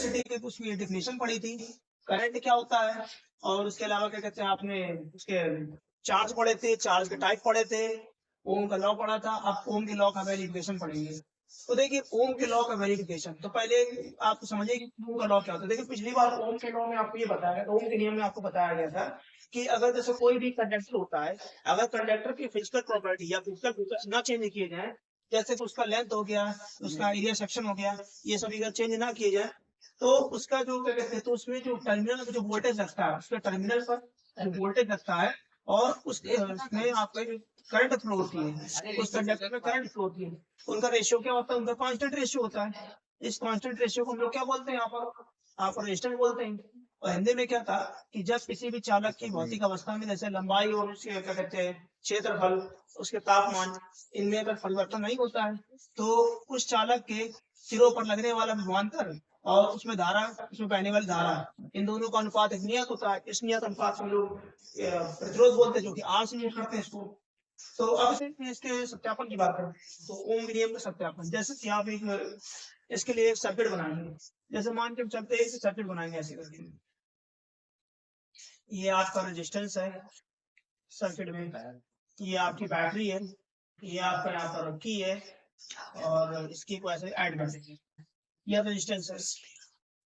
Electricity की कुछ भी डिफिनेशन पढ़ी थी, करंट क्या होता है, और उसके अलावा क्या कहते हैं आपने उसके चार्ज पढ़े थे, चार्ज के टाइप पढ़े थे, ओम का लॉ पढ़ा था। अब ओम के लॉ का वेरिफिकेशन पढ़ेंगे। तो देखिए ओम के लॉ का वेरिफिकेशन, तो पहले आप समझिए कि ओम का लॉ क्या होता है। देखिए पिछली बार ओम के लॉ में आपको ये बताया, ओम के नियम में आपको बताया गया था कि अगर जैसे कोई भी कंडक्टर होता है, अगर कंडक्टर की फिजिकल प्रॉपर्टी या फिजिकल फीचर्स ना चेंज किए जाए, जैसे कि उसका लेंथ हो गया, उसका एरिया सेक्शन हो गया, ये सभी अगर चेंज ना किए जाए, तो उसका जो क्या कहते हैं, तो उसमें जो टर्मिनल में जो वोल्टेज लगता है, उसके टर्मिनल पर वोल्टेज लगता है, और उसमें आपका करंट फ्लो होती है, उस कंडक्टर में करंट फ्लो होती है, उनका रेशियो क्या होता है, उनका कांस्टेंट रेशियो होता है। इस कांस्टेंट रेशियो को हम लोग क्या बोलते हैं, यहाँ पर रेजिस्टेंस बोलते हैं। और हिंदी में क्या था कि जब किसी भी चालक की भौतिक अवस्था में जैसे लंबाई और उसके क्या कहते हैं क्षेत्रफल, उसके तापमान, इनमें अगर परिवर्तन नहीं होता है, तो उस चालक के सिरों पर लगने वाला विभवांतर और उसमें धारा, उसमें बहने वाली धारा, इन दोनों का अनुपात एक नियत होता है। इस नियत अनुपात को हम लोग प्रतिरोध बोलते हैं, जो कि आर से नियत करते हैं इसको। तो अब इसके सत्यापन की बात करें, तो ओम के नियम का सत्यापन, जैसे कि आप एक इसके लिए एक सर्किट बनाएंगे, जैसे मान के चलते हैं सर्किट बनाएंगे ऐसे करके। ये आपका रेजिस्टेंस है सर्किट में, ये आपकी बैटरी है, ये आपका यहाँ पर की है, और इसकी को ऐसे ऐड कर देंगे, यह रेजिस्टेंस है।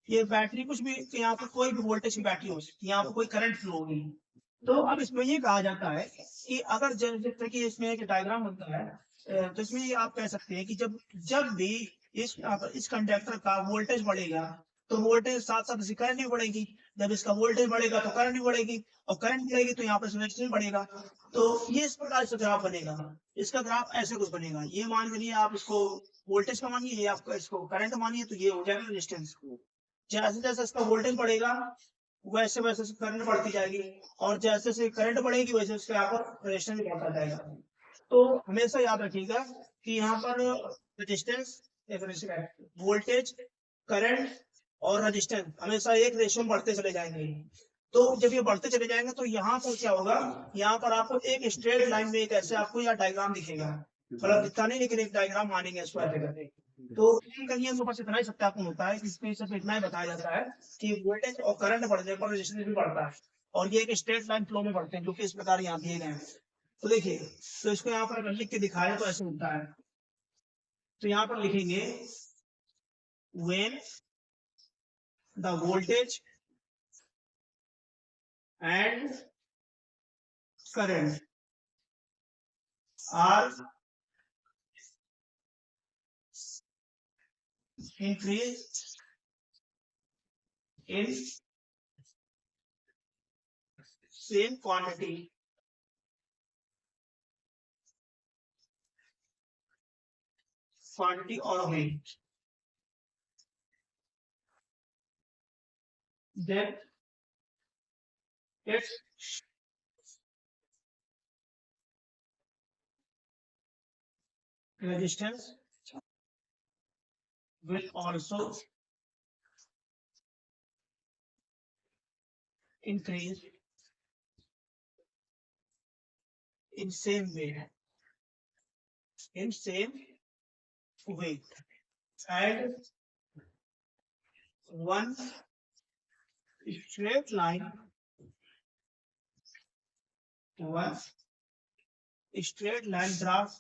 ये बैटरी कुछ भी, यहाँ पर कोई भी वोल्टेज की बैटरी हो सकती है, यहाँ पर कोई करंट फ्लो होगी। तो अब इसमें ये कहा जाता है कि अगर जैसे कि इसमें एक डायग्राम बनता है, तो इसमें ये आप कह सकते हैं कि जब जब भी इस कंडक्टर का वोल्टेज बढ़ेगा, तो वोल्टेज साथ साथ इसकी करंट भी बढ़ेगी। जब इसका वोल्टेज बढ़ेगा तो करंट भी बढ़ेगी, और करंट बढ़ेगी तो यहाँ पर रेजिस्टेंस बढ़ेगा। तो ये इस प्रकार से ग्राफ बनेगा। इसका ग्राफ ऐसे कुछ बनेगा, ये मान के लिए आप इसको वोल्टेज का मानिए, आप इसको करंट मानिए, तो ये हो जाएगा रेजिस्टेंस। जैसे जैसे इसका वोल्टेज बढ़ेगा, वैसे वैसे करंट बढ़ती जाएगी, और जैसे जैसे करंट बढ़ेगी वैसे उसके यहाँ पर रेजिस्टेंस बढ़ता जाएगा। तो हमेशा याद रखिएगा कि यहाँ पर रेजिस्टेंस, वोल्टेज, करंट और रेजिस्टेंस हमेशा एक रेशियो में बढ़ते चले जाएंगे। तो जब ये बढ़ते चले जाएंगे, तो यहाँ पर क्या होगा, यहाँ पर आपको एक स्ट्रेट लाइन में एक ऐसे आपको यहाँ डायग्राम दिखेगा, मतलब दिखता नहीं, लेकिन एक डायग्राम मानेंगे इसको ऐसे करके। तो कहीं तो बस इतना ही सत्यापन होता है, इसमें सिर्फ इतना ही बताया जाता है कि वोल्टेज और करंट बढ़ने पर रेजिस्टेंस भी बढ़ता है, और ये एक स्ट्रेट लाइन फ्लो में बढ़ते हैं, जो कि इस प्रकार यहाँ दिए गए हैं। तो देखिए, तो इसको यहाँ पर लिख के दिखाया तो ऐसे होता है। तो यहाँ पर लिखेंगे when the voltage and current are increased in same quantity, or weight, then its resistance will also increase in same way, and one straight line graph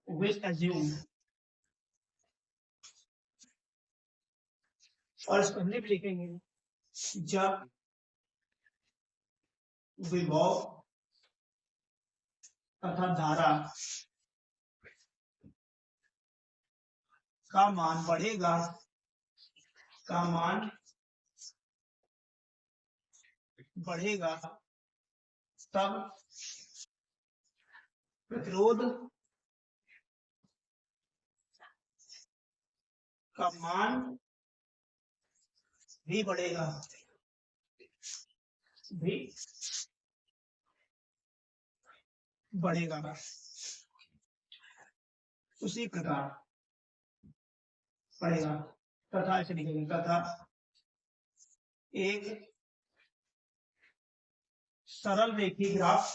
will assume, और इसको हम लिखेंगे, जब विभव तथा धारा का मान बढ़ेगा, तब प्रतिरोध का मान भी बढ़ेगा, उसी प्रकार बढ़ेगा। तथा ऐसे लिखेंगे, तथा एक सरल रेखी ग्राफ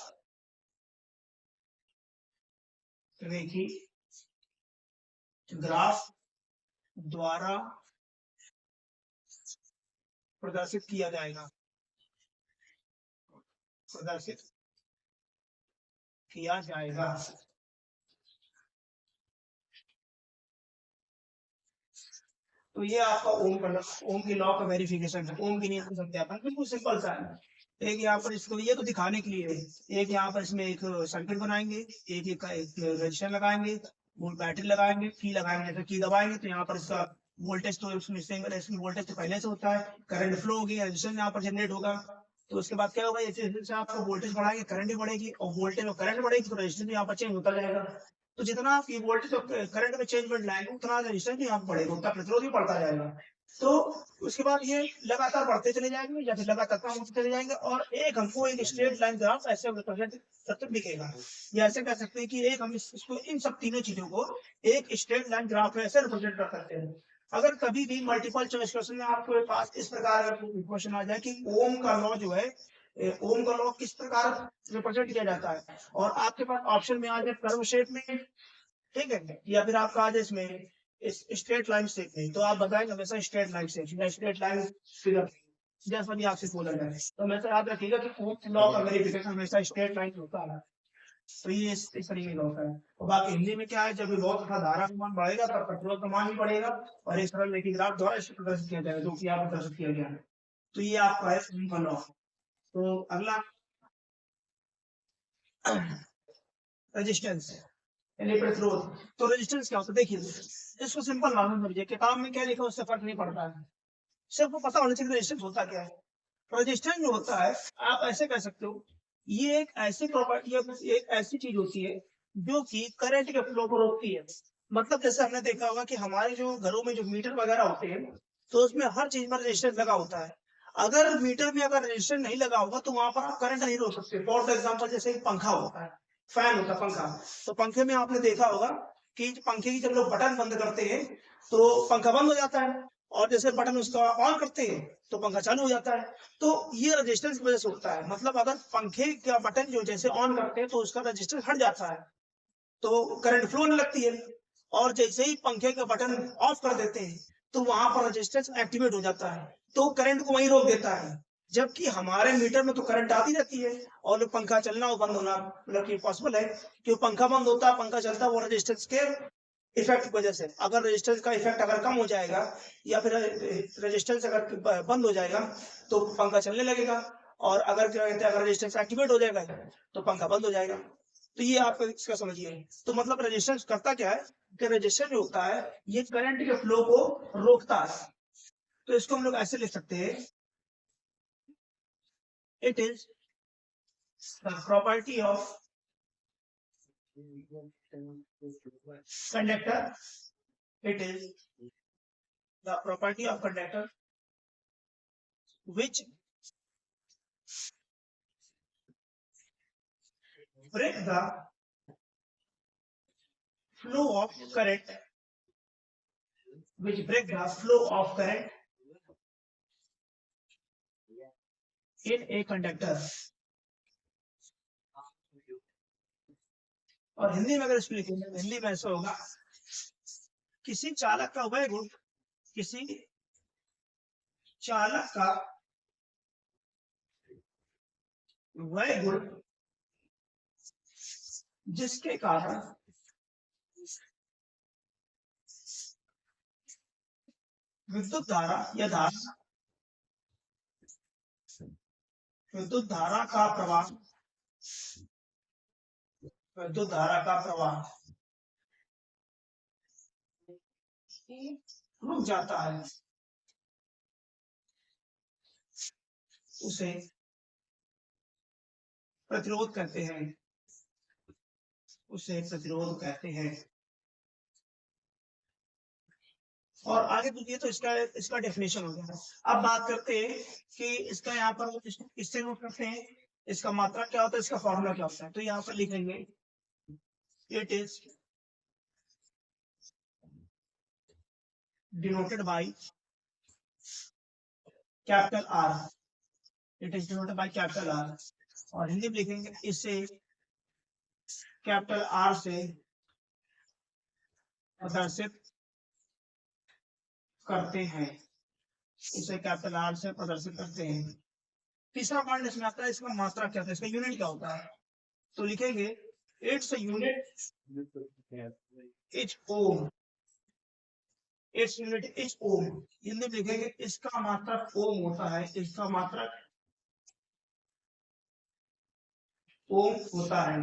ग्राफ द्वारा प्रदर्शित किया जाएगा, प्रदर्शित किया जाएगा। तो ये आपका ओम की लॉ का वेरिफिकेशन है, ओम की नियम सत्यापन, बिल्कुल सिंपल सा है। एक यहाँ पर इसको ये तो दिखाने के लिए, एक यहाँ पर इसमें एक सर्किट बनाएंगे, एक रजिस्टर लगाएंगे, बैटरी लगाएंगे, की लगाएंगे, तो की दबाएंगे तो यहाँ पर इसका वोल्टेज तो इसमें सिंगल है, इसमें वोल्टेज तो पहले से होता है, करंट फ्लो होगी, रजिस्टेंस यहाँ पर जनरेट होगा। तो उसके बाद क्या होगा, जैसे आपको वोल्टेज बढ़ाएंगे करंट भी बढ़ेगी, और वोल्टेज और करंट बढ़ेगी तो रजिस्टेंस यहाँ पर चेंज होता जाएगा। तो जितना आप ये वोल्टेज और करंट में चेंजमेंट लाएंगे उतना रजिस्टेंस भी यहाँ बढ़ेगा, उतना प्रतिरोध भी बढ़ता जाएगा। तो उसके बाद ये लगातार बढ़ते चले जाएंगे या फिर लगातार कम होते चले जाएंगे, और एक हमको एक स्ट्रेट लाइन ग्राफ ऐसे रिप्रेजेंट दिखेगा। या ऐसे कह सकते हैं कि एक हम इसको इन सब तीनों चीजों को एक स्ट्रेट लाइन ग्राफ में ऐसे रिप्रेजेंट कर सकते हैं। अगर कभी भी मल्टीपल चॉइस क्वेश्चन में आपके पास इस प्रकार क्वेश्चन आ जाए कि ओम का लॉ जो है, ओम का लॉ किस प्रकार रिप्रेजेंट किया जाता है, और आपके पास ऑप्शन में आ जाए कर्व शेप में, ठीक है, या फिर आपका आ जाए इसमें इस स्ट्रेट लाइन शेप में, तो आप बताएंगे हमेशा स्ट्रेट लाइन शेप या स्ट्रेट लाइन फिगर, जैसा भी आपसे बोला जाए। तो हमेशा याद रखिएगा कि ओम लॉ का वेरिफिकेशन हमेशा स्ट्रेट लाइन होता है। तो ये इस तरीके का होता है। और बाकी हिंदी में क्या है, जब बहुत अच्छा धारा का मान बढ़ेगा तब प्रतिरोध का मान भी बढ़ेगा, और एक सरल रेखीय ग्राफ द्वारा इसे प्रदर्शित किया जाएगा, जो कि यहाँ प्रदर्शित किया गया है। तो ये आपका है ओम का लॉ। तो अगला रेजिस्टेंस यानी प्रतिरोध। तो रेजिस्टेंस क्या होता है, देखिए इसको सिंपल मालूम समझिए, किताब में क्या लिखा उससे फर्क नहीं पड़ता है, सिर्फ वो पता होना चाहिए रेजिस्टेंस होता क्या है। रेजिस्टेंस जो होता है, आप ऐसे कह सकते हो, ये एक ऐसी प्रॉपर्टी है, एक ऐसी चीज होती है जो कि करंट के फ्लो को रोकती है। मतलब जैसे हमने देखा होगा कि हमारे जो घरों में जो मीटर वगैरह होते हैं, तो उसमें हर चीज में रेजिस्टेंस लगा होता है। अगर मीटर में अगर रेजिस्टेंस नहीं लगा होगा तो वहां पर आप करंट नहीं रोक सकते। फॉर एग्जाम्पल जैसे पंखा होता है, फैन होता है पंखा, तो पंखे में आपने देखा होगा कि पंखे की जब लोग बटन बंद करते हैं तो पंखा बंद हो जाता है, और जैसे बटन उसका ऑन करते हैं तो पंखा चालू हो जाता है। तो ये रेजिस्टेंस की वजह से होता है। मतलब अगर पंखे का बटन जो जैसे ऑन करते हैं तो उसका रेजिस्टेंस हट जाता है तो करंट फ्लो नहीं लगती है, और जैसे ही पंखे का बटन ऑफ कर देते हैं तो वहां पर रेजिस्टेंस एक्टिवेट हो जाता है, तो करंट को वहीं रोक देता है। जबकि हमारे मीटर में तो करंट आती रहती है, और पंखा चलना और बंद होना मतलब कि पॉसिबल है, क्योंकि पंखा बंद होता है पंखा चलता है वो रेजिस्टेंस के इफेक्ट की वजह से। अगर रेजिस्टेंस का इफेक्ट अगर कम हो जाएगा या फिर रेजिस्टेंस अगर बंद हो जाएगा तो पंखा चलने लगेगा, और अगर क्या कहते हैं अगर रेजिस्टेंस एक्टिवेट हो जाएगा तो पंखा बंद हो जाएगा। तो ये आप इसका समझिए। तो मतलब रेजिस्टेंस करता क्या है कि रेजिस्टेंस जो होता है ये करंट के फ्लो को रोकता है। तो इसको हम लोग ऐसे लिख सकते हैं, it is the property of conductor, it is the property of conductor which break the flow of current, which break the flow of current in a conductor। और हिंदी में अगर इसको लिखेंगे, हिंदी में ऐसा होगा, किसी चालक का वह गुण, किसी चालक का वह गुण जिसके कारण विद्युत धारा या धारा, विद्युत धारा का प्रवाह, विद्युत धारा का प्रवाह रुक जाता है, उसे प्रतिरोध कहते हैं, उसे प्रतिरोध कहते हैं। और आगे देखिए तो इसका डेफिनेशन हो गया। अब बात करते हैं कि इसका यहाँ पर इससे नोट करते हैं इसका मात्रा क्या होता है, इसका फॉर्मूला क्या होता है। तो यहाँ पर लिखेंगे it is denoted by capital R, it is denoted by capital R, और हिंदी में लिखेंगे इसे कैपिटल आर से प्रदर्शित करते हैं, इसे कैपिटल आर से प्रदर्शित करते हैं। तीसरा पॉइंट इसमें आता है, इसका मात्रा क्या होता है, इसका यूनिट क्या होता है। तो लिखेंगे इट्स यूनिट इच ओम, इट्स यूनिट इच ओम। हिंदी में लिखेंगे इसका मात्रक ओम होता है, इसका मात्रक ओम होता है,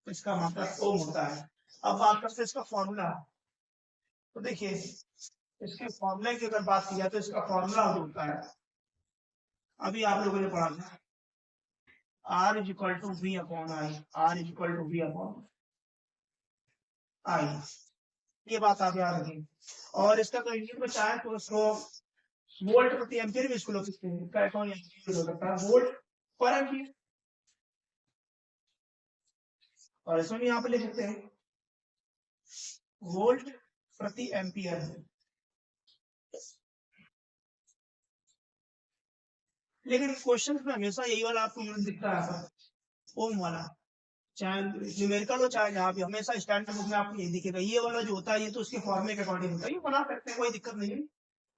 इसका मात्रक ओम होता है। अब बात करते हैं इसका फॉर्मूला। तो देखिए इसके फॉर्मूले की अगर बात की जाए तो इसका फॉर्मूला होता है, अभी आप लोगों ने पढ़ा था, R is equal to V upon I, R is equal to V upon I, ये बात आप याद रखेंगे। और इसका तो इंग्लिश में चाहे तो उसको वोल्ट प्रति एम्पीयर भी इसको लिख सकते हैं, इसका अकाउंट हो सकता है वोल्ट पर एम्पीयर, और इसमें भी यहाँ पे लिख सकते हैं वोल्ट प्रति एम्पीयर। लेकिन क्वेश्चन में हमेशा यही वाला आपको यूनिट दिखता है, ओम वाला, चाहे न्यूमेरिकल हो चाहे जहाँ भी, हमेशा स्टैंडर्ड बुक में आपको ये दिखेगा, ये वाला जो होता है ये तो उसके फॉर्मूले के अकॉर्डिंग होता है, ये बना सकते हैं, कोई दिक्कत नहीं है।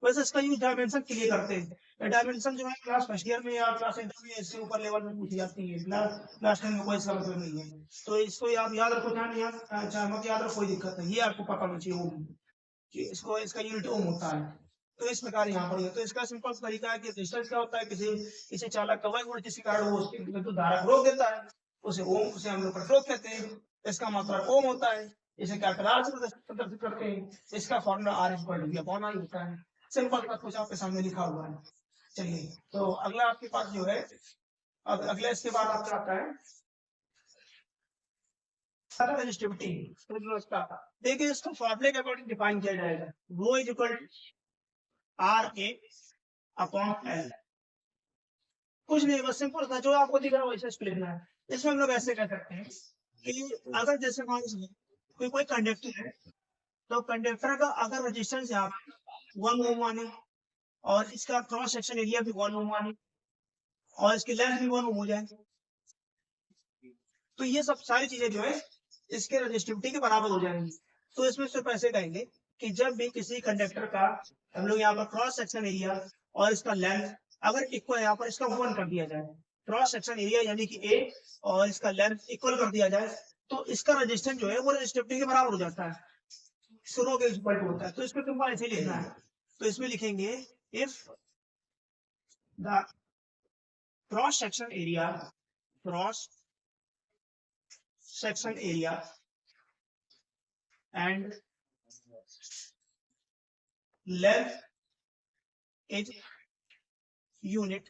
वैसे इसका यूज डायमेंशन के लिए करते हैं, डायमेंशन जो है क्लास फर्स्ट ईयर में या क्लास इंटर में इसके ऊपर लेवल में पूछी जाती है, क्लास 10 में कोई इसका मतलब नहीं है। तो इसको आप याद रखो, चाहे मत याद रखो, कोई दिक्कत नहीं, ये आपको पता होना चाहिए ओम, कि इसको इसका यूनिट ओम होता है। तो इस प्रकार यहाँ पर है। तो इसका सिंपल तरीका है कि रेजिस्टेंस क्या होता है, किसी चालक का वही वोल्टेज किसी कारण वो उसकी तो धारा रोक देता है, उसे ओम, उसे हम लोग प्रतिरोध कहते हैं, इसका मात्रक ओम होता है, इसे कैपिटल आर से प्रदर्शित करते हैं, इसका formula R equal to V upon I होता है। सिंपल बात कुछ आपके सामने लिखा हुआ है। चलिए तो अगला आपके पास जो है, अब अगला इसके बाद आपका आता है रेजिस्टिविटी। देखिए इसको फॉर्मूले के अकॉर्डिंग डिफाइन किया जाएगा, वो is equal to R A upon L, कुछ नहीं, बस सिंपल था, जो आपको दिख रहा है वैसे इसको लिखना है। इसमें हम लोग ऐसे कह सकते हैं कि अगर जैसे मान लीजिए कोई कंडक्टर है, तो कंडक्टर का अगर रेजिस्टेंस यहाँ 1 ओम माने, और इसका क्रॉस सेक्शन एरिया भी 1 ओम माने, और इसकी लेंथ भी 1 ओम हो जाए, तो ये सब सारी चीजें जो है इसके रेजिस्टिविटी के बराबर हो जाएंगी। तो इसमें सिर्फ ऐसे कहेंगे कि जब भी किसी कंडक्टर का हम लोग यहाँ पर क्रॉस सेक्शन एरिया और इसका लेंथ अगर इक्वल, यहाँ पर इसका 1 कर दिया जाए, क्रॉस सेक्शन एरिया यानी कि ए और इसका लेंथ इक्वल कर दिया जाए, तो इसका रेजिस्टेंस जो है वो रेजिस्टिविटी के बराबर हो जाता है, शुरू के इक्वल होता है। तो इसको सिंपल ऐसे लिखना है, तो इसमें लिखेंगे if the cross section area, cross section area and length is unit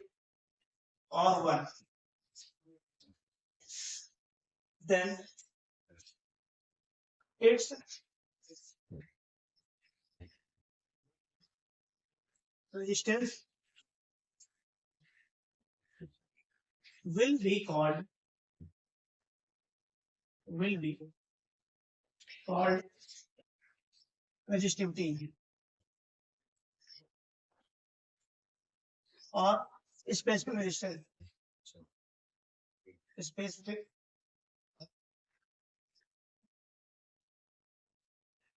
or 1, then its resistance will be called resistivity or specific resistance, specific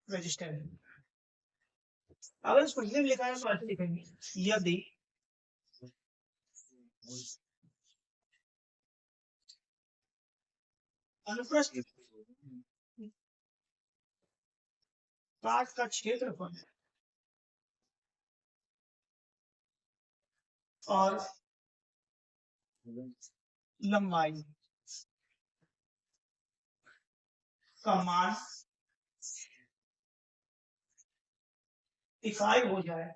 resistance। अगर इसको हिंदी में लिखा है तो ऐसे लिखेंगे, यदि अनुप्रस्थ काट का क्षेत्रफल और लंबाई का मान इकाई हो जाए,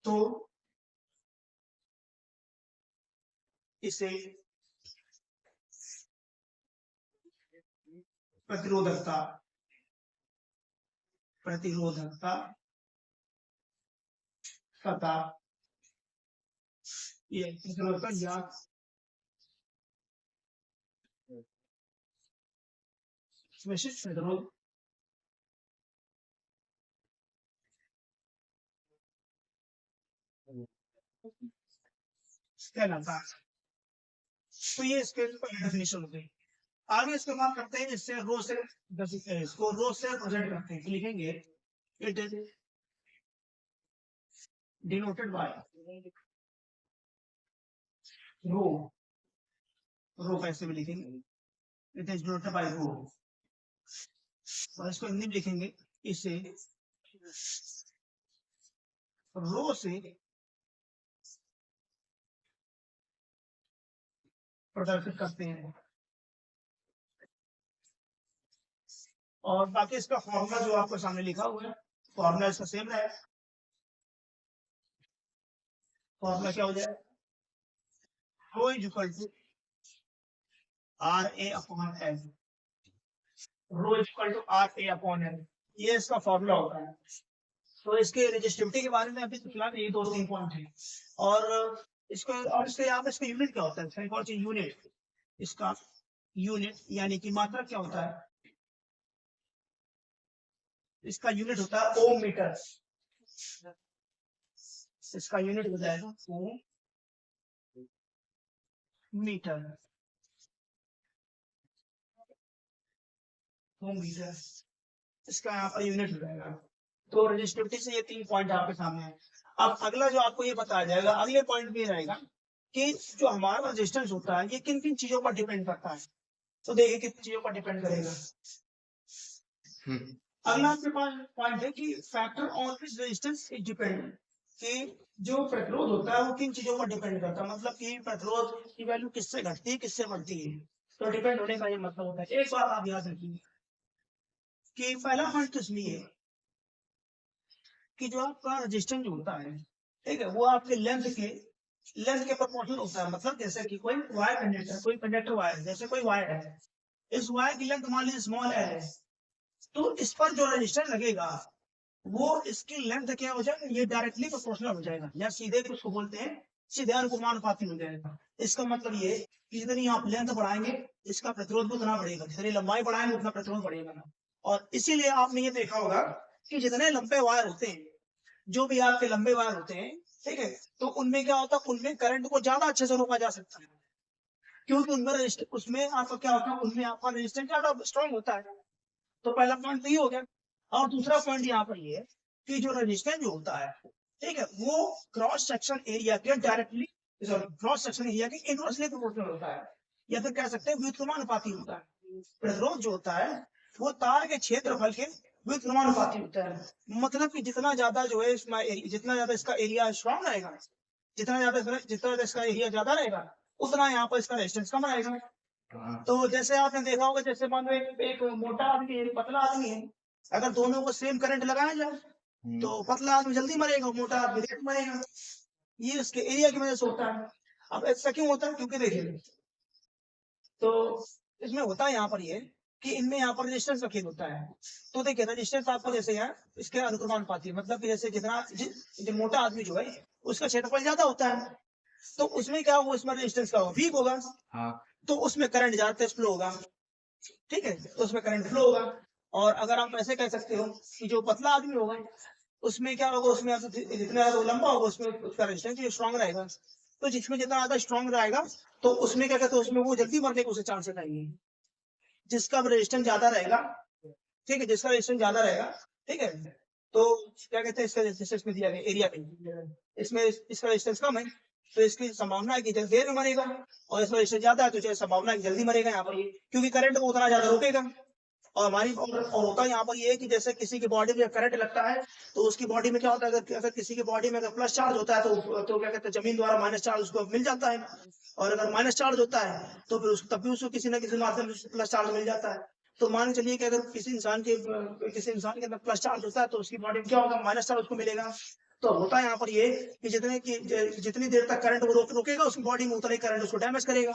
तो इसे प्रतिरोधकता तथा ये प्रतिरोधकता या विशिष्ट प्रतिरोध कहलाता है। तो ये इसके डेफिनेशन हो गई। आगे इसके बाद करते हैं इससे रो से इसको रो से प्रेजेंट करते हैं, लिखेंगे इट इज डिनोटेड बाय रो, रो कैसे भी लिखेंगे, इट इज डिनोटेड बाय रो, और इसको हिंदी में लिखेंगे इसे रो से प्रदर्शित करते हैं। और बाकी इसका फॉर्मूला जो आपको सामने लिखा हुआ है, फॉर्मूला इसका सेम है। फॉर्मूला क्या हो जाए, rho is equal to R A upon L, rho is equal to R A upon L, ये इसका फॉर्मूला होता है। तो इसके रेजिस्टिविटी के बारे में अभी फिलहाल ये 2-3 पॉइंट है। और इसको और इसके यहाँ पे इसका यूनिट क्या होता है, कौन सी यूनिट, इसका यूनिट यानी कि मात्रा क्या होता है, इसका यूनिट होता है ओम मीटर, इसका यूनिट हो जाएगा ओम मीटर, ओम मीटर इसका यहाँ पर यूनिट हो जाएगा। तो रेजिस्टिविटी से ये 3 पॉइंट आपके सामने है। अब अगला जो आपको ये बताया जाएगा, अगले पॉइंट में रहेगा कि जो हमारा रेजिस्टेंस होता है ये किन किन चीजों पर डिपेंड करता है। तो देखिए किन चीजों पर डिपेंड करेगा। अगला आपके पास पॉइंट है कि factor on which resistance is depend, कि जो प्रतिरोध होता है वो किन चीजों पर डिपेंड करता है, मतलब कि प्रतिरोध की वैल्यू किससे घटती है किससे बढ़ती है। तो डिपेंड होने का ये मतलब होता है। एक बात आप याद रखिए कि पहला पॉइंट तो इसमें है कि जो आपका रेजिस्टेंस जो होता है, ठीक है, वो आपके लेंथ के प्रोपोर्शनल होता है। मतलब जैसे कि कोई वायर कंडक्टर, कोई कंडक्टर वायर, जैसे कोई वायर है, इस वायर की लेंथ मान लीजिए स्मॉल एल है, तो इस पर जो रेजिस्टेंस लगेगा वो इसकी लेंथ क्या हो जाएगा, ये डायरेक्टली प्रोपोर्शनल हो जाएगा, या सीधे उसको बोलते हैं सीधे अनुपाती हो जाएगा। इसका मतलब ये कि जितनी आप लेंथ बढ़ाएंगे इसका प्रतिरोध उतना बढ़ेगा, जितनी लंबाई बढ़ाएंगे उतना प्रतिरोध बढ़ेगा। और इसीलिए आपने ये देखा होगा कि जितने लंबे वायर होते हैं, जो भी आपके लंबे वायर होते हैं, ठीक है, तो उनमें क्या होता है, उनमें करंट को ज्यादा अच्छे से रोका जा सकता है, क्योंकि उनमें उसमें आपका क्या होता है, उनमें आपका रेजिस्टेंस ज्यादा स्ट्रॉन्ग होता है। तो पहला पॉइंट तो ये हो गया। और दूसरा पॉइंट यहाँ पर ये है कि जो रेजिस्टेंस जो होता है, ठीक है, वो क्रॉस सेक्शन एरिया के डायरेक्टली, क्रॉस सेक्शन एरिया के इनवर्सली प्रोपोर्शनल होता है, या फिर कह सकते हैं व्युत्क्रमानुपाती होता है। प्रतिरोध जो होता है वो तार के क्षेत्रफल के व्युत्क्रमानुपाती होता है। मतलब कि जितना ज्यादा जो है इसमें, जितना ज्यादा इसका एरिया स्ट्रॉन्ग रहेगा, जितना ज्यादा इसका एरिया ज्यादा रहेगा, उतना यहाँ पर इसका रेजिस्टेंस कम रहेगा। तो जैसे आपने देखा होगा, जैसे मान लो एक मोटा आदमी एक पतला आदमी है, अगर दोनों को सेम करंट लगाया जाए तो पतला आदमी जल्दी मरेगा, मोटा आदमी लेट मरेगा। ये इसके एरिया की वजह से होता है। अब ऐसा क्यों होता है, क्योंकि देखिए, तो इसमें होता है यहाँ पर ये कि इनमें यहाँ पर रेजिस्टेंस का खेल होता है। तो देखिए रेजिस्टेंस आपको जैसे है इसके अनुक्रमानुपाती, मतलब कि जैसे जितना मोटा आदमी जो है उसका क्षेत्रफल ज्यादा होता है, तो उसमें क्या होगा, उसमें रेजिस्टेंस का वीक होगा, तो उसमें करंट ज्यादा तेज फ्लो होगा, ठीक है, तो उसमें करंट फ्लो होगा। और अगर आप ऐसे कह सकते हो कि जो पतला आदमी होगा उसमें क्या होगा, उसमें जितना ज्यादा लंबा होगा उसमें उसका रेजिस्टेंस स्ट्रॉन्ग रहेगा। तो जिसमें जितना ज्यादा स्ट्रॉन्ग रहेगा तो उसमें क्या कहते हैं, उसमें वो जल्दी मरने के उसे चांसेस आएंगे। जिसका रेजिस्टेंस ज्यादा रहेगा, ठीक है, जिसका रेजिस्टेंस ज्यादा रहेगा, ठीक है, तो क्या कहते हैं, इसका रेजिस्टेंस में दिया गया एरिया पे, इसमें इसका रेजिस्टेंस कम है तो इसकी संभावना है कि देर में मरेगा, और इसका रेजिस्टेंस ज्यादा है तो संभावना है कि जल्दी मरेगा यहाँ पर, क्योंकि करंट को उतना ज्यादा रोकेगा। और हमारी और होता यहाँ पर ये है कि जैसे किसी की बॉडी में करंट लगता है तो उसकी बॉडी में क्या होता है, अगर किसी की बॉडी में अगर प्लस चार्ज होता है तो क्या कहते हैं, जमीन द्वारा माइनस चार्ज उसको मिल जाता है, और अगर माइनस चार्ज होता है तो फिर तब भी उसको किसी न किसी माध्यम से प्लस चार्ज मिल जाता है। तो मान के चलिए कि अगर किसी इंसान के अंदर प्लस चार्ज होता है तो उसकी बॉडी में क्या होगा, माइनस चार्ज उसको मिलेगा। तो होता है यहाँ पर ये कि जितनी देर तक करंट वो रोकेगा उसकी बॉडी में उतना ही करंट उसको डैमेज करेगा,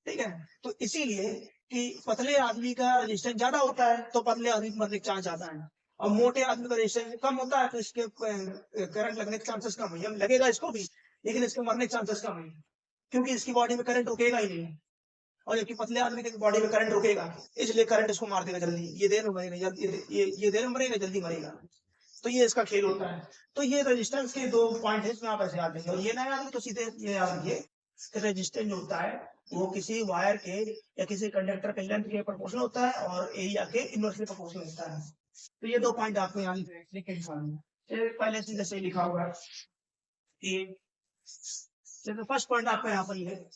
ठीक है। तो इसीलिए कि पतले आदमी का रेजिस्टेंस ज्यादा होता है तो पतले आदमी को मरने के चांस ज्यादा है, और मोटे आदमी का रेजिस्टेंस कम होता है तो इसके करंट लगने के चांसेस कम है, लगेगा इसको भी लेकिन इसके मरने के चांसेस कम है, क्योंकि इसकी बॉडी में करंट रुकेगा ही नहीं, और जबकि पतले आदमी की बॉडी में करंट रुकेगा, इसलिए करंट इसको मार देगा जल्दी, ये देर में मरेगा, ये देर में मरेगा, जल्दी मरेगा। तो ये इसका खेल होता है। तो ये रेजिस्टेंस के 2 पॉइंट है, इसमें आप ऐसे याद रखिए, और ये ना याद तो सीधे ये याद रखिए रेजिस्टेंस जो होता है वो किसी वायर के या किसी कंडक्टर के लेंथ के प्रोपोर्शनल होता है और एरिया के इनवर्सली प्रोपोर्शनल होता है। तो ये 2 पॉइंट आपको यहाँ लिख के पहले से जैसे लिखा हुआ है कि जैसे फर्स्ट पॉइंट आपका यहाँ पर ये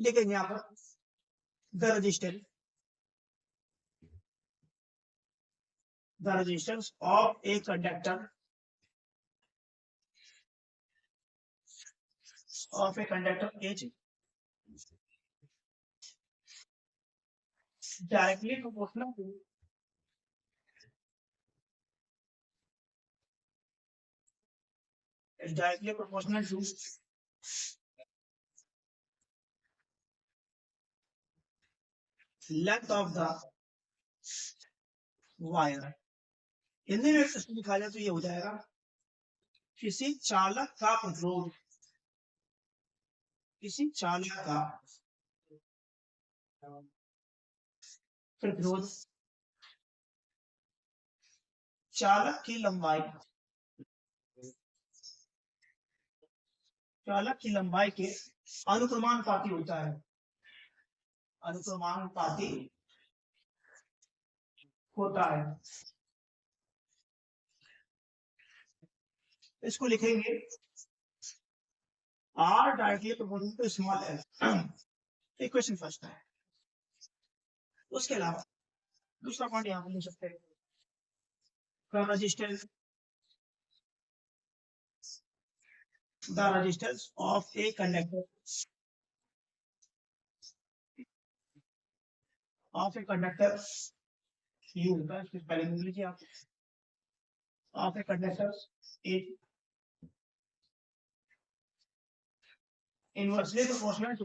लिखेंगे यहाँ पर the resistance of a conductor is directly proportional to length of the wire। Hindi में इसको लिखा जाए तो ये हो जाएगा किसी चालक का प्रतिरोध, किसी चालक का प्रतिरोध चालक की लंबाई, चालक की लंबाई के अनुक्रमानुपाती होता है, अनुक्रमानुपाती होता है। इसको लिखेंगे R directly proportional to small l। Equation first है। उसके अलावा दूसरा पॉइंट यहाँ पर लिख सकते हैं the resistance of a conductor U होता है, पहले लिख लीजिए आप, of a conductor is inversely proportional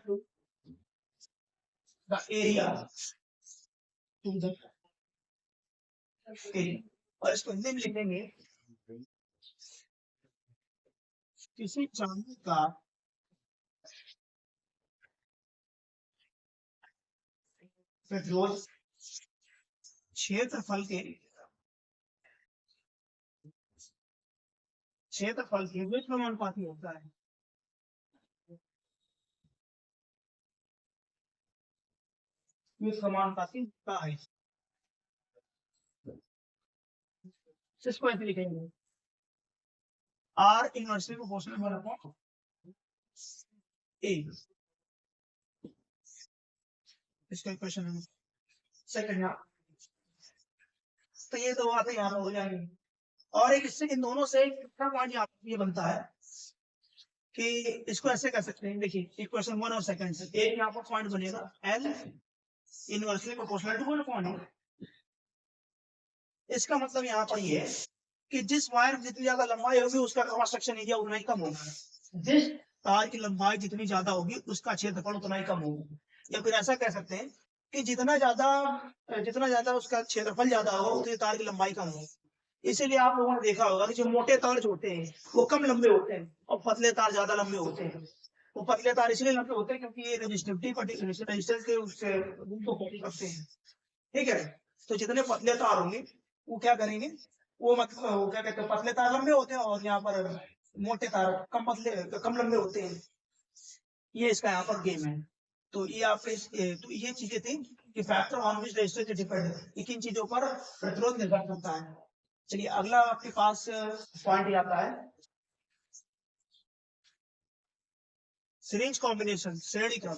to the area to the area। और इसको हिंदी में लिखेंगे किसी चालक का प्रतिरोध क्षेत्रफल के व्युत्क्रमानुपाती होता है। व्युत्क्रमानुपाती होता है। इसको ऐसे लिखेंगे R इनवर्सली प्रोपोर्शनल 1/A। इसका इक्वेशन है सेकंड यहाँ। तो ये दो बातें यहाँ हो जाएंगी और एक इससे इन दोनों से पॉइंट ये बनता है कि इसको ऐसे कर सकते हैं। देखिए इक्वेशन 1 और सेकंड से एक यहाँ पर पॉइंट बनेगा L inversely proportional to 1/A। इसका मतलब यहाँ पर ये है कि जिस वायर जितनी ज्यादा लंबाई होगी उसका क्रॉस सेक्शन एरिया उतना ही कम होगा, जिस तार की लंबाई जितनी ज्यादा होगी उसका क्षेत्रफल उतना ही कम होगा। या फिर ऐसा कह सकते हैं कि जितना ज्यादा उसका क्षेत्रफल ज्यादा होगा उतनी तार की लंबाई कम होगी। इसीलिए आप लोगों ने देखा होगा कि जो मोटे तार जो होते हैं वो कम लंबे होते हैं और पतले तार ज्यादा लंबे होते हैं। वो पतले तार इसलिए लंबे होते हैं क्योंकि ये रेजिस्टिविटी रेजिस्टेंस के उससे करते हैं। ठीक है, तो जितने पतले तार होंगे वो क्या करेंगे, वो क्या कहते हैं, पतले तार लंबे होते हैं और यहाँ पर मोटे तार कम लंबे होते हैं। ये इसका यहाँ पर गेम है। तो ये आपके तो ये चीजें थी कि factor on which resistance depend, किन चीजों पर प्रतिरोध निर्भर करता है। चलिए अगला आपके पास पॉइंट आता है सीरीज कॉम्बिनेशन, श्रेणी क्रम।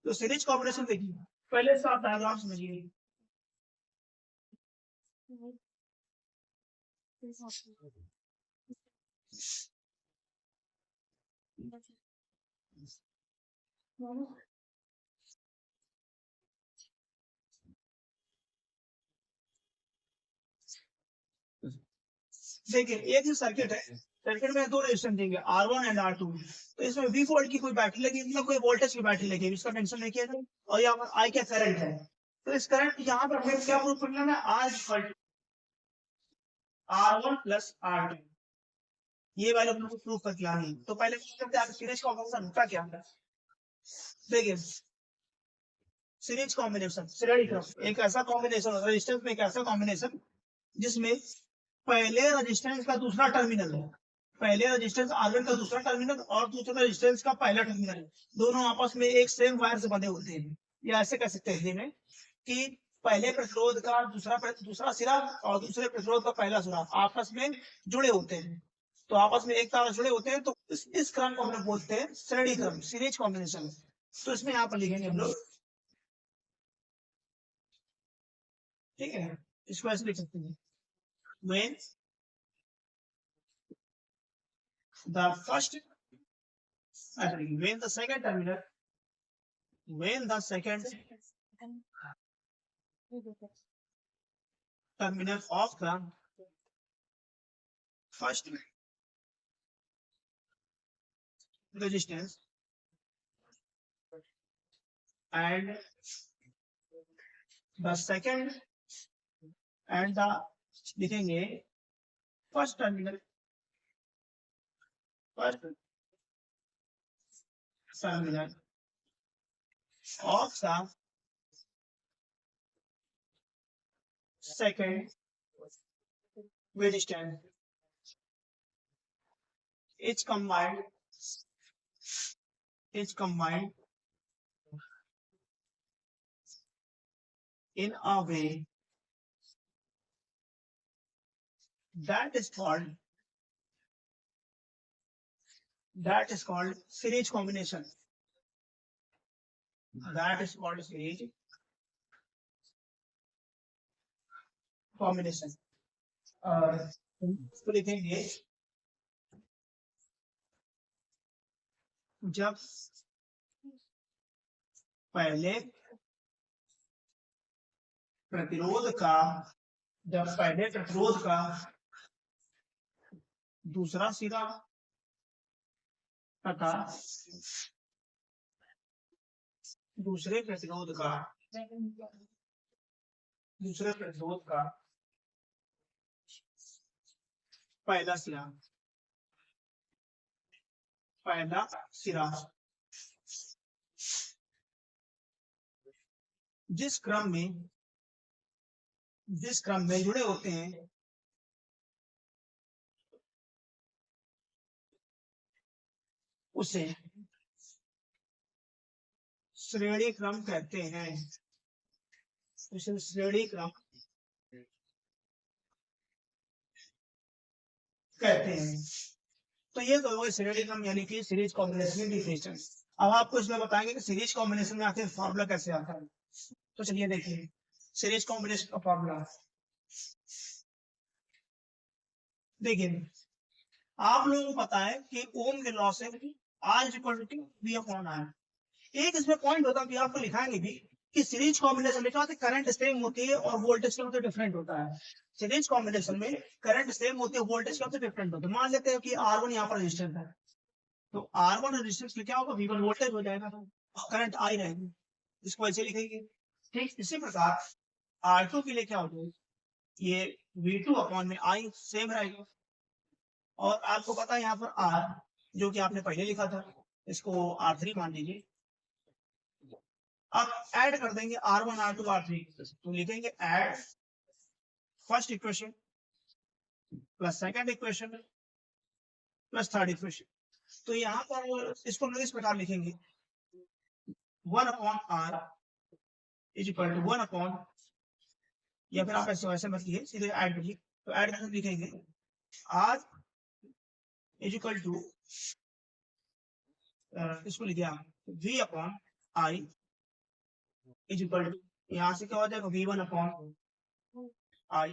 तो सीरीज कॉम्बिनेशन देखिए, पहले से आप डायग्राम समझिए। देखिए एक ही सर्किट है, सर्किट में दो रेजिस्टेंस देंगे R1 एंड R2। तो इसमें V वोल्ट की कोई बैटरी लगी, मतलब कोई वोल्टेज की बैटरी लगी, इसका टेंशन नहीं किया जाए। और यहाँ पर I क्या करंट है, तो इस करंट यहाँ पर हमें क्या प्रूफ करना है, R1 प्लस R2 ये वाले अपने को प्रूफ करके आनी। तो पहले करते हैं सीरीज कॉम्बिनेशन होता क्या है। देखिए सीरीज कॉम्बिनेशन, श्रेणी क्रम एक ऐसा कॉम्बिनेशन, रेजिस्टेंस में एक ऐसा कॉम्बिनेशन जिसमें पहले रेजिस्टेंस का दूसरा टर्मिनल है, पहले रेजिस्टेंस R1 का दूसरा टर्मिनल और दूसरा रेजिस्टेंस का पहला टर्मिनल, दोनों आपस में एक सेम वायर से बंधे होते हैं। या ऐसे कह सकते हैं में कि पहले प्रतिरोध का दूसरा सिरा और दूसरे प्रतिरोध का पहला सिरा आपस में जुड़े होते हैं, तो आपस में एक तरह जुड़े होते हैं, तो इस क्रम को हम लोग बोलते हैं श्रेणी क्रम, सीरीज कॉम्बिनेशन। तो इसमें यहाँ पर लिखेंगे हम लोग, ठीक है, इसको ऐसे लिख सकते हैं, when the first when the second terminal when the second terminal of the first resistance and the second and the लिखेंगे first terminal of the second resistance is combined in a way that is called series combination. That is called series combination. और इसको लिखेंगे जब पहले प्रतिरोध का दूसरा सिरा तथा दूसरे प्रतिरोध का पहला सिरा जिस क्रम में जुड़े होते हैं उसे श्रेणी क्रम कहते हैं, उसे श्रेणी क्रम कहते हैं। तो ये तो हो श्रेणी क्रम यानी कि सीरीज कॉम्बिनेशन डिफिनेशन। अब आपको इसमें बताएंगे कि सीरीज कॉम्बिनेशन में आखिर फॉर्मूला कैसे आता है। तो चलिए देखिए सीरीज कॉम्बिनेशन का फॉर्मूला। देखिए आप लोगों को पता है कि ओम के लॉ से R = V/R। एक इसमें पॉइंट होता है कि आपको लिखाएंगे भी कि सीरीज कॉम्बिनेशन लिखा होता है करंट सेम होती है और वोल्टेज का डिफरेंट होता है। सीरीज कॉम्बिनेशन में करंट सेम होती है, वोल्टेज का डिफरेंट होता है। मान लेते हैं कि R1 यहाँ पर रेजिस्टेंस है, तो R1 रेजिस्टेंस क्या होगा, V1 वोल्टेज हो जाएगा, करंट I रहेगी, इसको ऐसे लिखेंगे। ठीक इसी प्रकार R2 के लिए क्या होगा, ये V2/I सेम रहेगा। और आपको पता है यहाँ पर R जो कि आपने पहले लिखा था, इसको R3 मान लीजिए। अब ऐड कर देंगे R1 R2 R3, तो लिखेंगे add first equation plus second equation plus third equation. तो यहाँ पर इसको हम इस प्रकार लिखेंगे 1/R = 1/, या फिर आप ऐसे मत लिखिए, सीधे ऐड करिए। तो ऐड करके लिखेंगे R = इसको लिखिए V/I = यहाँ से क्या हो जाएगा V1/I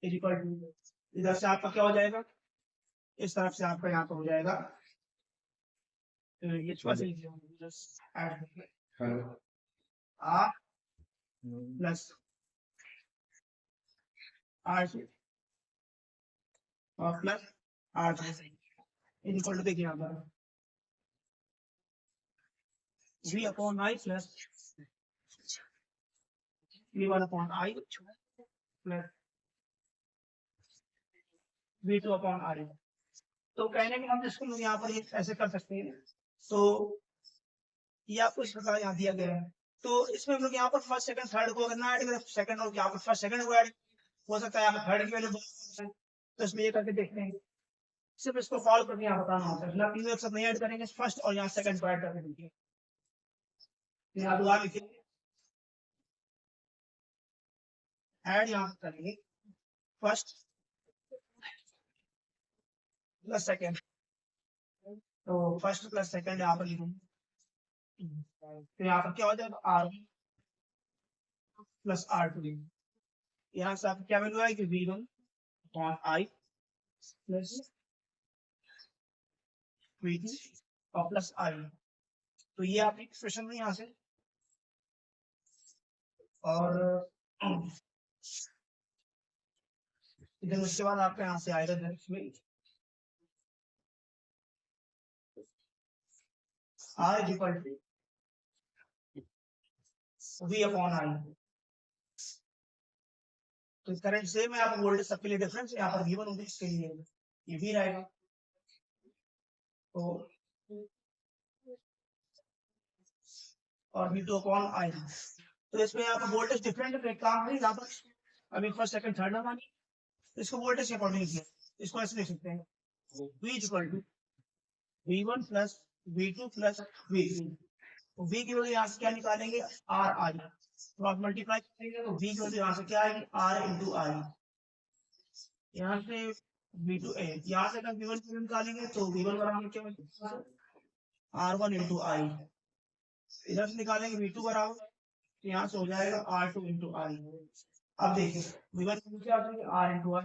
= इधर से आपका क्या हो जाएगा, इस तरफ से आपका यहाँ पर हो जाएगा ये प्लस R और प्लस R3 इक्वल टू देखिए यहाँ पर V/I plus V1/I plus V2/R। तो कहने में हम इसको यहाँ पर ऐसे कर सकते हैं। तो ये आपको इस प्रकार यहाँ दिया गया है। तो इसमें हम लोग यहाँ पर फर्स्ट सेकंड थर्ड को अगर ना ऐड करें, सेकंड और यहाँ पर फर्स्ट सेकंड को ऐड हो सकता है, यहाँ पर थर्ड की वैल्यू तो इसमें ये करके देखते हैं, सिर्फ इसको सॉल्व करके यहाँ बताना होता है, मतलब तीनों एक साथ नहीं ऐड करेंगे फर्स्ट और यहाँ सेकंड को ऐड करके देखिए। यहाँ दोबारा लिखिए, ऐड यहाँ करेंगे फर्स्ट प्लस सेकंड, तो फर्स्ट प्लस सेकंड यहाँ पर लिखूंगे, तो यहाँ पर क्या हो जाएगा R1 प्लस R2। यहाँ से आपको क्या वैल्यू आएगी V1 upon I plus V2 और प्लस I। तो ये आपकी एक्सप्रेशन में यहाँ से, और इधर उसके बाद आपका यहाँ से आएगा R equal to V upon I। तो करंट सेम है, आप वोल्टेज सबके लिए डिफरेंस, यहाँ पर V1 होगी, इसके लिए ये V रहेगा। तो और V2 अपॉन I। तो इसमें यहाँ पर वोल्टेज डिफरेंट है, काम नहीं यहाँ पर अभी फर्स्ट सेकंड थर्ड ना मानिए, इसको वोल्टेज के अकॉर्डिंग लिखिए, इसको ऐसे लिख सकते हैं V equal to V1 plus V2 plus V3। तो V की वजह यहाँ से क्या निकालेंगे R I, क्रॉस मल्टीप्लाई करेंगे तो V की वजह यहाँ से क्या आएगी R इंटू I, यहाँ से V2 यहाँ से अगर V1 की निकालेंगे तो V1 बराबर क्या होगा R1 इंटू I, इधर से निकालेंगे V2 बराबर, तो यहाँ से हो जाएगा R2 इंटू I। अब देखिए V1 की क्या आ जाएगी R इंटू I,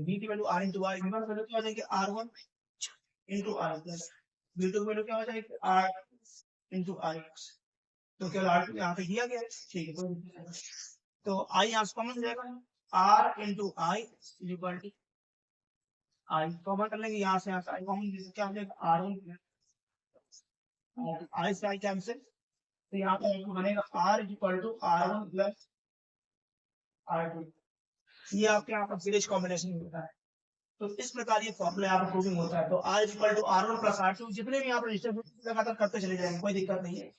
V की value R into I, V1 की वैल्यू क्या हो जाएगी R1 into I plus V2 की वैल्यू क्या हो जाएगी R इंटू I। तो केवल R2 यहाँ पे दिया गया है, ठीक है। तो I यहाँ से कॉमन जाएगा, R into I equal to I common कर लेंगे, यहाँ से I कॉमन क्या हो जाएगा R1 I से I कैंसिल, तो यहाँ पे बनेगा R equal to R1 plus R2। ये आपके यहाँ पर सीरीज कॉम्बिनेशन होता है। तो इस प्रकार ये फॉर्मूला यहाँ पर प्रूविंग होता है। तो R equal to R1 plus R2, जितने भी यहाँ पर रजिस्टर लगातार करते चले जाएंगे, कोई दिक्कत नहीं है,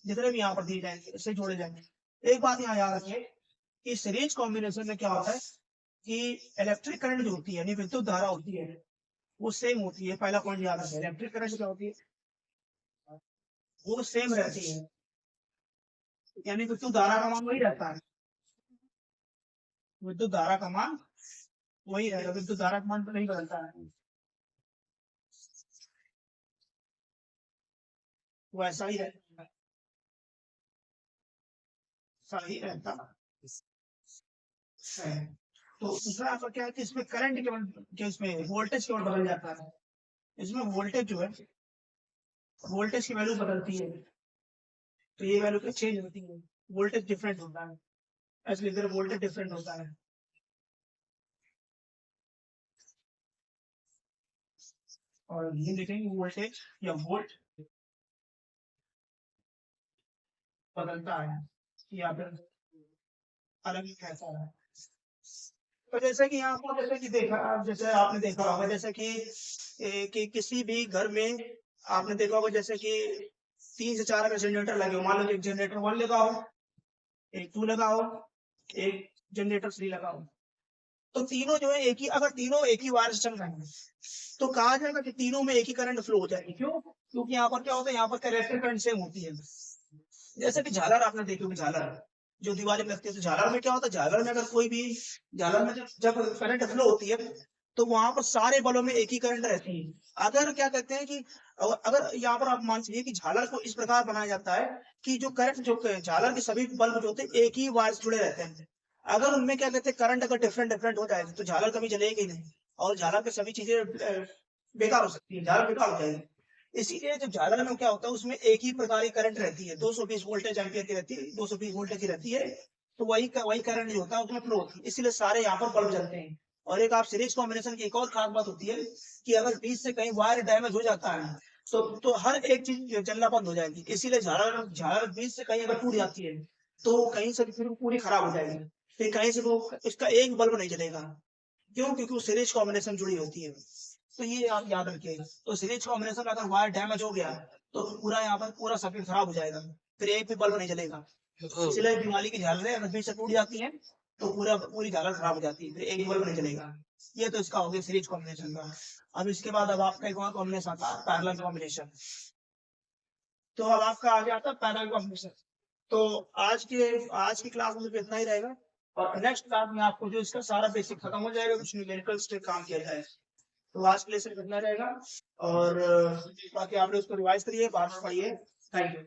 जितने भी यहाँ पर दिए जाएंगे इससे जोड़े जाएंगे। एक बात यहाँ याद रखिए कि सीरीज कॉम्बिनेशन में क्या होता है कि इलेक्ट्रिक करंट जो होती है यानी विद्युत धारा होती है वो सेम होती है। पहला पॉइंट याद रखिए, इलेक्ट्रिक करंट क्या होती है वो सेम रहती है, यानी विद्युत धारा का मान वही रहता है, विद्युत धारा का मान वही रहेगा, विद्युत धारा का मान तो नहीं बदलता है, वैसा ही रहता है, सही रहता है। तो दूसरा आपका क्या है कि इसमें करंट के इसमें वोल्टेज केवल बदल जाता है, इसमें वोल्टेज जो है वोल्टेज की वैल्यू बदलती है, तो ये वैल्यू क्या चेंज होती है, वोल्टेज डिफरेंट होता है, ऐसे इधर वोल्टेज डिफरेंट होता है। और ये देखेंगे वोल्टेज या वोल्ट बदलता है या फिर अलग ही कैसा है। तो जैसे कि यहाँ पर जैसे कि देखा, जैसे आपने देखा होगा जैसे कि किसी भी घर में आपने देखा होगा जैसे कि 3 से 4 अगर जनरेटर लगे हो, मान लो एक जनरेटर 1 लगा हो, एक 2 लगा हो, एक जनरेटर 3 लगा हो, तो तीनों जो है एक ही, अगर तीनों एक ही वायर से चल रहे हैं तो कहा जाएगा कि तीनों में एक ही करंट फ्लो हो जाएगी। क्यों? क्योंकि यहाँ पर क्या होता है, यहाँ पर इलेक्ट्रिक करंट सेम होती है। जैसे कि झालर आपने देखी होगी, झालर जो दीवारें में लगती है, तो झालर में क्या होता है, झालर में अगर कोई भी झालर में जब करंट फ्लो होती है तो वहां पर सारे बल्बों में एक ही करंट रहती है। अगर क्या कहते हैं कि अगर यहाँ पर आप मान लीजिए कि झालर को इस प्रकार बनाया जाता है कि जो करंट जो झालर के सभी बल्ब जो होते हैं एक ही वायर से जुड़े रहते हैं, अगर उनमें क्या कहते हैं करंट अगर डिफरेंट डिफरेंट हो जाए तो झालर कभी जलेगी नहीं और झालर की सभी चीजें बेकार हो सकती है, झालर बेकार हो जाएगी। इसीलिए जब झालर में क्या होता है उसमें एक ही प्रकार की करंट रहती है, 220 वोल्टेज एम्पियर की रहती है, 220 वोल्टेज की रहती है, तो वही करंट जो होता है उसमें फ्लो होती है, इसीलिए सारे यहाँ पर बल्ब जलते हैं। और एक आप सीरीज कॉम्बिनेशन की एक और खास बात होती है कि अगर बीच से कहीं वायर डैमेज हो जाता है तो हर एक चीज जलना बंद हो जाएगी। इसीलिए झालर बीच से कहीं अगर टूट जाती है तो कहीं से फिर पूरी खराब हो जाएगी, फिर कहीं से वो इसका एक बल्ब नहीं जलेगा। क्यों? क्योंकि वो सीरीज कॉम्बिनेशन जुड़ी होती है। तो ये आप याद रखिएगा। तो सीरीज कॉम्बिनेशन अगर वायर डैमेज हो गया तो पूरा यहाँ पर पूरा सर्किट खराब हो जाएगा, फिर एक भी बल्ब नहीं जलेगा। इसलिए दिवाली की झालरें अगर बीच से टूट जाती है तो पूरी झालर खराब हो जाती है, फिर एक बल्ब नहीं चलेगा। ये तो इसका हो गया सीरीज कॉम्बिनेशन का। अब इसके बाद अब आपका एक और कॉम्बिनेशन आता है पैरेलल कॉम्बिनेशन। तो अब आपका आगे आता है पैरेलल कॉम्बिनेशन। तो आज की क्लास में तो इतना ही रहेगा, और नेक्स्ट क्लास में आपको जो इसका सारा बेसिक खत्म हो जाएगा, कुछ न्यूमेरिकल से काम किया जाए। तो आज के लिए सिर्फ इतना रहेगा, और बाकी आपने उसको रिवाइज करिए, बार बार पढ़िए। Thank you.